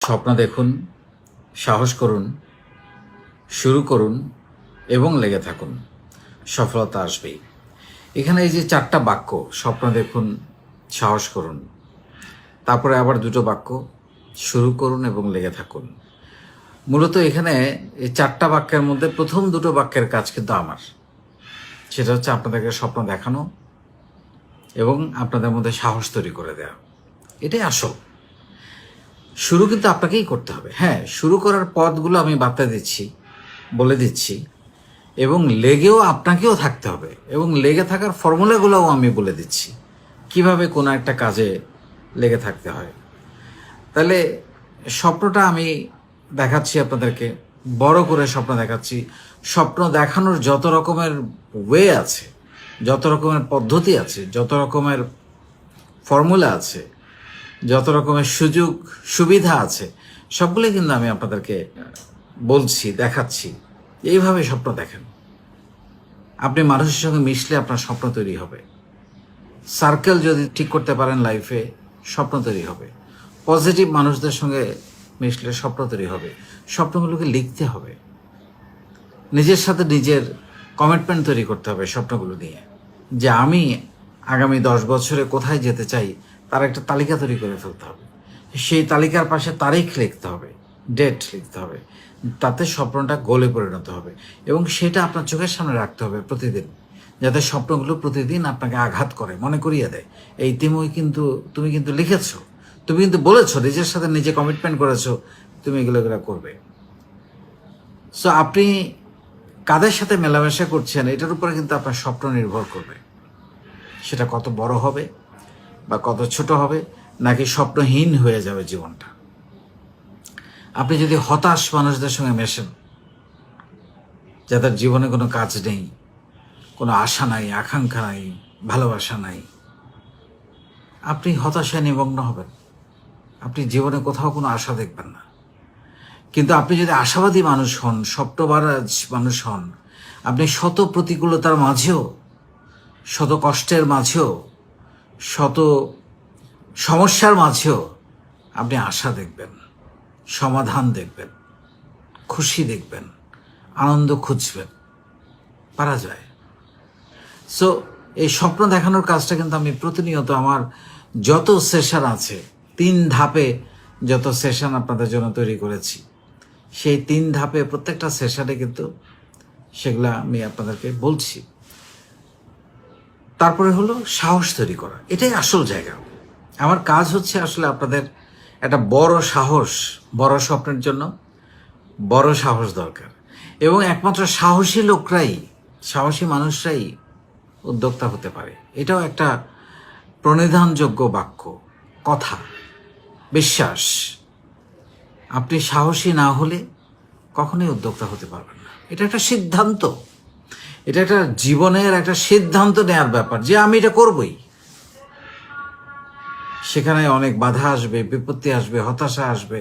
স্বপ্ন দেখুন, সাহস করুন, শুরু করুন এবং লেগে থাকুন। সফলতা আসবেই। এখানে এই যে 4টা বাক্য, স্বপ্ন দেখুন, সাহস করুন, তারপরে আবার 2টো বাক্য, শুরু করুন এবং লেগে থাকুন। মূলত এখানে এই 4টা বাক্যের মধ্যে প্রথম 2টো বাক্যের কাজ কিন্তু আমার। সেটা হচ্ছে আপনাদেরকে স্বপ্ন দেখানো এবং আপনাদের মধ্যে সাহস তৈরি করে দেওয়া। এটাই আসল। শুরু কিন্তু আপনাকেই করতে হবে। হ্যাঁ, শুরু করার পথগুলো আমি বলে দিচ্ছি এবং লেগেও আপনাকেও থাকতে হবে এবং লেগে থাকার ফর্মুলাগুলোও আমি বলে দিচ্ছি কিভাবে কোনো একটা কাজে লেগে থাকতে হয়। তাহলে স্বপ্নটা আমি দেখাচ্ছি আপনাদেরকে, বড় করে স্বপ্ন দেখাচ্ছি। স্বপ্ন দেখানোর যত রকমের ওয়ে আছে, যত রকমের পদ্ধতি আছে, যত রকমের ফর্মুলা আছে, যত রকমের সুযোগ সুবিধা আছে, সবগুলোই কিন্তু আমি আপনাদেরকে বলছি, দেখাচ্ছি। এইভাবে স্বপ্ন দেখেন। আপনি মানুষের সঙ্গে মিশলে আপনার স্বপ্ন তৈরি হবে। সার্কেল যদি ঠিক করতে পারেন লাইফে, স্বপ্ন তৈরি হবে। পজিটিভ মানুষদের সঙ্গে মিশলে স্বপ্ন তৈরি হবে। স্বপ্নগুলোকে লিখতে হবে, নিজের সাথে নিজের কমিটমেন্ট তৈরি করতে হবে স্বপ্নগুলো নিয়ে, যে আমি আগামী 10 বছরে কোথায় যেতে চাই তার একটা তালিকা তৈরি করে ফেলতে হবে। সেই তালিকার পাশে তারিখ লিখতে হবে, ডেট লিখতে হবে। তাতে স্বপ্নটা গোলে পরিণত হবে এবং সেটা আপনার চোখের সামনে রাখতে হবে প্রতিদিন, যাতে স্বপ্নগুলো প্রতিদিন আপনাকে আঘাত করে, মনে করিয়ে দেয় এই তুমি কিন্তু লিখেছো, তুমি কিন্তু বলেছো, নিজের সাথে নিজে কমিটমেন্ট করেছো, তুমি এগুলো করবে। সো আপনি কাদের সাথে মেলামেশা করছেন এটার উপরে কিন্তু আপনার স্বপ্ন নির্ভর করবে। সেটা কত বড় হবে বা কত ছোট হবে, নাকি স্বপ্নহীন হয়ে যাবে জীবনটা। আপনি যদি হতাশ মানুষদের সঙ্গে মেশেন, যাদের জীবনে কোনো কাজ নেই, কোনো আশা নাই, আকাঙ্ক্ষা নাই, ভালোবাসা নাই, আপনি হতাশায় নিমগ্ন হবেন। আপনি জীবনে কোথাও কোনো আশা দেখবেন না। কিন্তু আপনি যদি আশাবাদী মানুষ হন, স্বপ্নবাজ মানুষ হন, আপনি শত প্রতিকূলতার মাঝেও, শত কষ্টের মাঝেও, শত সমস্যার মাঝেও আপনি আশা দেখবেন, সমাধান দেখবেন, খুশি দেখবেন, আনন্দ খুঁজবেন, পারা যায়। সো এই স্বপ্ন দেখানোর কাজটা কিন্তু আমি প্রতিনিয়ত আমার যত সেশন আছে, 3 ধাপে যত সেশন আপনাদের জন্য তৈরি করেছি, সেই 3 ধাপে প্রত্যেকটা সেশনে কিন্তু সেগুলা আমি আপনাদেরকে বলছি। তারপরে হলো সাহস তৈরি করা। এটাই আসল জায়গা। আমার কাজ হচ্ছে আসলে আপনাদের একটা বড় সাহস, বড় স্বপ্নের জন্য বড় সাহস দরকার এবং একমাত্র সাহসী মানুষরাই উদ্যোক্তা হতে পারে। এটাও একটা প্রণিধানযোগ্য বাক্য, কথা, বিশ্বাস। আপনি সাহসী না হলে কখনোই উদ্যোক্তা হতে পারবেন না। এটা একটা সিদ্ধান্ত, এটা একটা জীবনের একটা সিদ্ধান্ত নেওয়ার ব্যাপার যে আমি এটা করবই। সেখানে অনেক বাধা আসবে, বিপত্তি আসবে, হতাশা আসবে,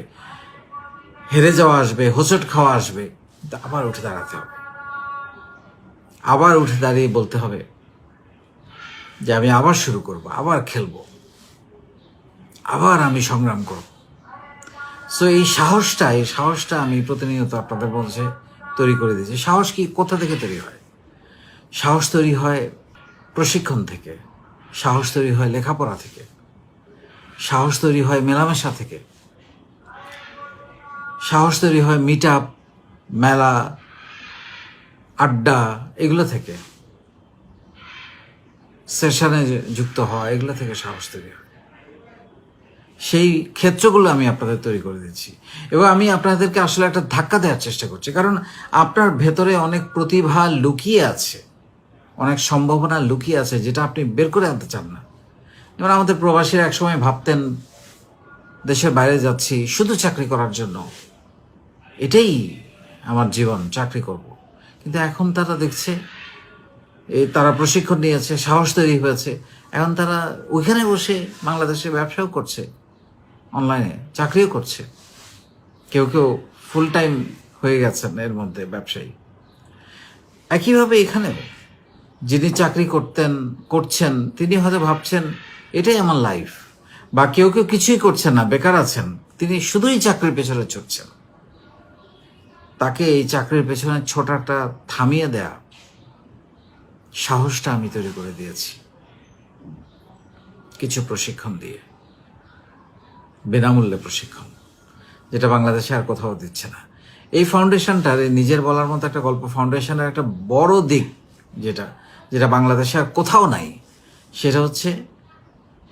হেরে যাওয়া আসবে, হোঁচট খাওয়া আসবে, কিন্তু আবার উঠে দাঁড়াতে হবে। আবার উঠে দাঁড়িয়ে বলতে হবে যে আমি আবার শুরু করব, আবার খেলবো, আবার আমি সংগ্রাম করব। সো এই সাহসটা আমি প্রতিনিয়ত আপনাদের মধ্যে তৈরি করে দিয়েছি। সাহস কি কোথা থেকে তৈরি হয়? সাহস তৈরি হয় প্রশিক্ষণ থেকে, সাহস তৈরি হয় লেখাপড়া থেকে, সাহস তৈরি হয় মেলামেশা থেকে, সাহস তৈরি হয় মিট আপ, মেলা, আড্ডা, এগুলো থেকে, সেশনে যুক্ত হওয়া, এগুলো থেকে সাহস তৈরি হয়। সেই ক্ষেত্রগুলো আমি আপনাদের তৈরি করে দিচ্ছি এবং আমি আপনাদেরকে আসলে একটা ধাক্কা দেওয়ার চেষ্টা করছি, কারণ আপনার ভেতরে অনেক প্রতিভা লুকিয়ে আছে, অনেক সম্ভাবনা লুকিয়ে আছে, যেটা আপনি বের করে আনতে চান না। যেমন আমাদের প্রবাসীরা একসময় ভাবতেন দেশের বাইরে যাচ্ছি শুধু চাকরি করার জন্য, এটাই আমার জীবন, চাকরি করব। কিন্তু এখন তারা দেখছে, তারা প্রশিক্ষণ নিয়েছে, সাহস তৈরি হয়েছে, এখন তারা ওইখানে বসে বাংলাদেশে ব্যবসাও করছে, অনলাইনে চাকরিও করছে, কেউ কেউ ফুল টাইম হয়ে গেছেন এর মধ্যে ব্যবসায়ী। একইভাবে এখানেও যিনি চাকরি করছেন তিনি হয়তো ভাবছেন এটাই আমার লাইফ, বা কেউ কিছুই করছেন না, বেকার আছেন, তিনি শুধুই চাকরির পেছনে ছুটছেন। তাকে এই চাকরির পেছনে ছোটাটা থামিয়ে দেয়া সাহসটা আমি তৈরি করে দিয়েছি কিছু প্রশিক্ষণ দিয়ে, বিনামূল্যে প্রশিক্ষণ, যেটা বাংলাদেশে আর কোথাও দিচ্ছে না। এই ফাউন্ডেশনটার নিজের বলার মতো একটা গল্প ফাউন্ডেশনের একটা বড় দিক যেটা যেটা বাংলাদেশে আর কোথাও নাই, সেটা হচ্ছে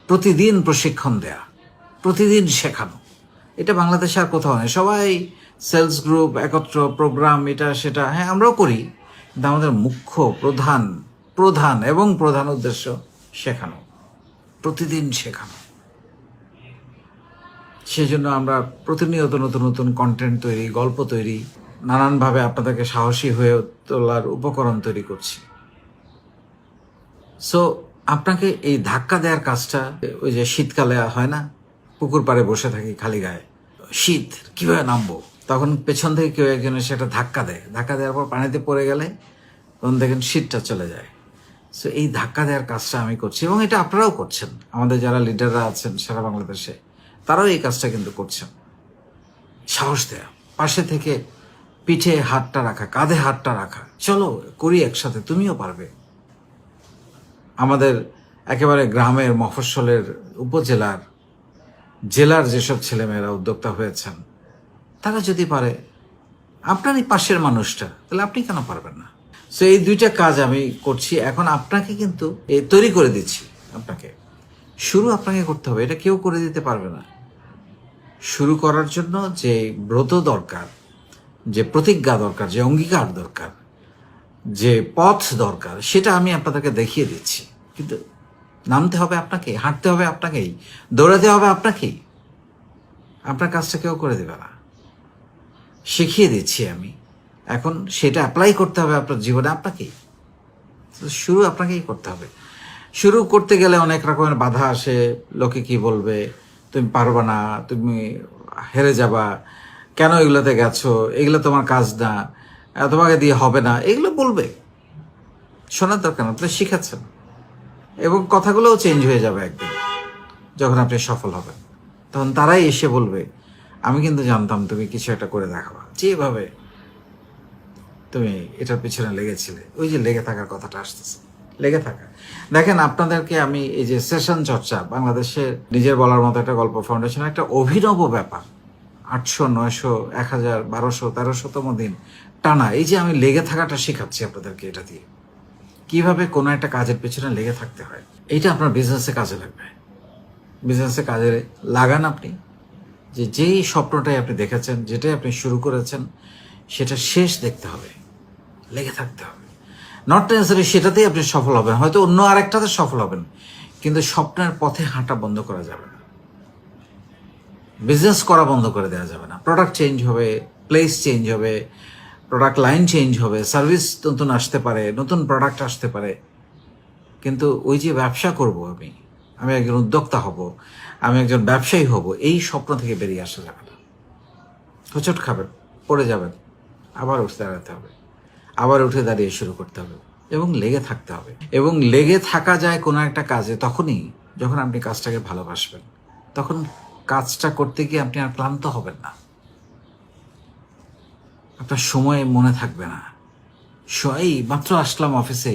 প্রতিদিন প্রশিক্ষণ দেয়া, প্রতিদিন শেখানো। এটা বাংলাদেশে আর কোথাও নেই। সবাই সেলস গ্রুপ একত্র প্রোগ্রাম এটা সেটা, হ্যাঁ আমরাও করি, কিন্তু আমাদের মুখ্য প্রধান উদ্দেশ্য শেখানো, প্রতিদিন শেখানো। সেজন্য আমরা প্রতিনিয়ত নতুন নতুন কন্টেন্ট তৈরি, গল্প তৈরি, নানানভাবে আপনাদেরকে সাহসী হয়ে তোলার উপকরণ তৈরি করছি। সো আপনাকে এই ধাক্কা দেওয়ার কাজটা, ওই যে শীতকালে হয় না, পুকুর পাড়ে বসে থাকি খালি গায়ে, শীত কীভাবে নামবো, তখন পেছন থেকে কেউ একজন এসে একটা ধাক্কা দেয়, ধাক্কা দেওয়ার পর পানিতে পড়ে গেলে তখন দেখেন শীতটা চলে যায়। সো এই ধাক্কা দেওয়ার কাজটা আমি করছি, এবং এটা আপনারাও করছেন। আমাদের যারা লিডাররা আছেন সারা বাংলাদেশে, তারাও এই কাজটা কিন্তু করছেন। সাহস দেয়া, পাশে থেকে পিঠে হাতটা রাখা, কাঁধে হাতটা রাখা, চলো করি একসাথে, তুমিও পারবে। আমাদের একেবারে গ্রামের, মফস্বলের, উপজেলার, জেলার যেসব ছেলেমেয়েরা উদ্যোক্তা হয়েছেন, তারা যদি পারে, আপনারই পাশের মানুষটা, তাহলে আপনি কেন পারবেন না? সো এই দুইটা কাজ আমি করছি। এখন আপনাকে কিন্তু তৈরি করে দিচ্ছি। আপনাকে শুরু আপনাকে করতে হবে, এটা কেউ করে দিতে পারবে না। শুরু করার জন্য যে ব্রত দরকার, যে প্রতিজ্ঞা দরকার, যে অঙ্গীকার দরকার, যে পথ দরকার, সেটা আমি আপনাদেরকে দেখিয়ে দিচ্ছি। কিন্তু নামতে হবে আপনাকে, হাঁটতে হবে আপনাকেই, দৌড়াতে হবে আপনাকেই। আপনার কাজটা কেউ করে দেবে না, শিখিয়ে দিচ্ছি আমি। এখন সেটা অ্যাপ্লাই করতে হবে আপনার জীবনে আপনাকেই। শুরু আপনাকেই করতে হবে। শুরু করতে গেলে অনেক রকমের বাধা আসে। লোকে কি বলবে, তুমি পারবা না, তুমি হেরে যাবা, কেন এগুলোতে গেছো, এগুলো তোমার কাজ না, তোমাকে দিয়ে হবে না, এগুলো বলবে। শোনার দরকার না, আপনি শিখাচ্ছেন, এবং কথাগুলোও চেঞ্জ হয়ে যাবে একদিন যখন আপনি সফল হবেন। তখন তারাই এসে বলবে, আমি কিন্তু জানতাম তুমি কিছু একটা করে দেখাবা, যেভাবে তুমি এটার পিছনে লেগেছিলে। ওই যে লেগে থাকার কথাটা আসতেছে, লেগে থাকা। দেখেন, আপনাদেরকে আমি এই যে সেশন চর্চা, বাংলাদেশের নিজের বলার মতো একটা গল্প ফাউন্ডেশন একটা অভিনব ব্যাপার, 800, 900, 1000, 1200, 1300তম দিন টানা এই যে আমি লেগে থাকাটা শেখাচ্ছি আপনাদেরকে। এটা দিয়ে কিভাবে কোনো একটা কাজের পেছনে লেগে থাকতে হয়, এইটা আপনার বিজনেসে কাজে লাগবে। বিজনেসে কাজে লাগান আপনি। যেই স্বপ্নটাই আপনি দেখেছেন, যেটাই আপনি শুরু করেছেন, সেটা শেষ দেখতে হবে, লেগে থাকতে হবে। নট নেসেসারি সেটাতেই আপনি সফল হবেন, হয়তো অন্য আরেকটাতে সফল হবেন, কিন্তু স্বপ্নের পথে হাঁটা বন্ধ করা যাবে না, বিজনেস করা বন্ধ করে দেওয়া যাবে না। প্রোডাক্ট চেঞ্জ হবে, প্লেস চেঞ্জ হবে, প্রোডাক্ট লাইন চেঞ্জ হবে, সার্ভিস নতুন আসতে পারে, নতুন প্রোডাক্ট আসতে পারে, কিন্তু ওই যে ব্যবসা করব আমি একজন উদ্যোক্তা হব, আমি একজন ব্যবসায়ী হব, এই স্বপ্ন থেকে বেরিয়ে আসা যাবে না। হোঁচট খাবেন, পড়ে যাবেন, আবার উঠে দাঁড়াতে হবে, আবার উঠে দাঁড়িয়ে শুরু করতে হবে, এবং লেগে থাকতে হবে। এবং লেগে থাকা যায় কোনো একটা কাজে তখনই যখন আপনি কাজটাকে ভালোবাসবেন। তখন কাজটা করতে গিয়ে আপনি আর ক্লান্ত হবেন না, আপনার সময় মনে থাকবে না। এই মাত্র আসলাম অফিসে,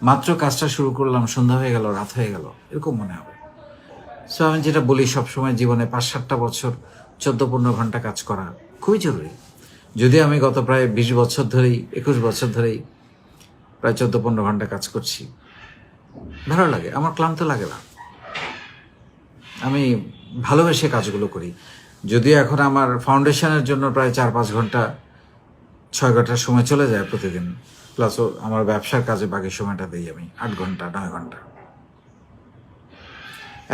মাত্র কাজটা শুরু করলাম, সন্ধ্যা হয়ে গেল, রাত হয়ে গেল, এরকম মনে হবে। সো আমি যেটা বলি সবসময়, জীবনে 5-7টা বছর 14-15 ঘন্টা কাজ করা খুবই জরুরি। যদিও আমি গত প্রায় 20 বছর ধরেই, 21 বছর ধরেই প্রায় 14-15 ঘন্টা কাজ করছি, ভালো লাগে, আমার ক্লান্ত লাগে না, আমি ভালোবেসে কাজগুলো করি। যদিও এখন আমার ফাউন্ডেশনের জন্য প্রায় 4-5 ঘন্টা, 6 ঘন্টার সময় চলে যায় প্রতিদিন, প্লাস আমার ব্যবসার কাজে বাকি সময়টা দিই আমি 8 ঘন্টা, 9 ঘন্টা।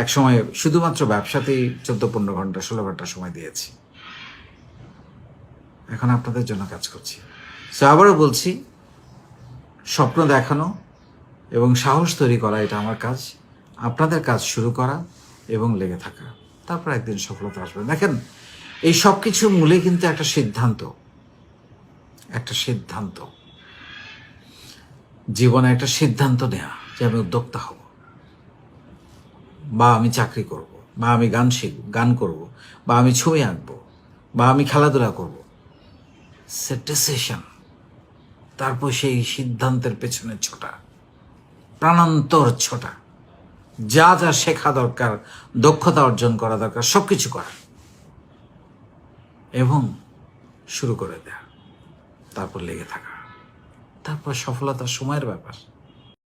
এক সময় শুধুমাত্র ব্যবসাতেই 14-15 ঘন্টা, 16 ঘন্টা সময় দিয়েছি। এখন আপনাদের জন্য কাজ করছি। সো আবারও বলছি, স্বপ্ন দেখানো এবং সাহস তৈরি করা এটা আমার কাজ। আপনাদের কাজ শুরু করা এবং লেগে থাকা, তারপর একদিন সফলতা আসবে। দেখেন, এই সব কিছুর মূলে কিন্তু একটা সিদ্ধান্ত, জীবনে একটা সিদ্ধান্ত নেওয়া যে আমি উদ্যোক্তা হব বা আমি চাকরি করব। বা আমি গান করব, বা আমি ছবি আঁকবো, বা আমি খেলাধুলা করব। সে ডিসিশন, তারপর সেই সিদ্ধান্তের পেছনে ছোটা, প্রাণান্তর ছোটা, যা যা শেখা দরকার, দক্ষতা অর্জন করা দরকার, সব কিছু করা এবং শুরু করে দেয়া, তারপর লেগে থাকা, তারপর সফলতা সময়ের ব্যাপার।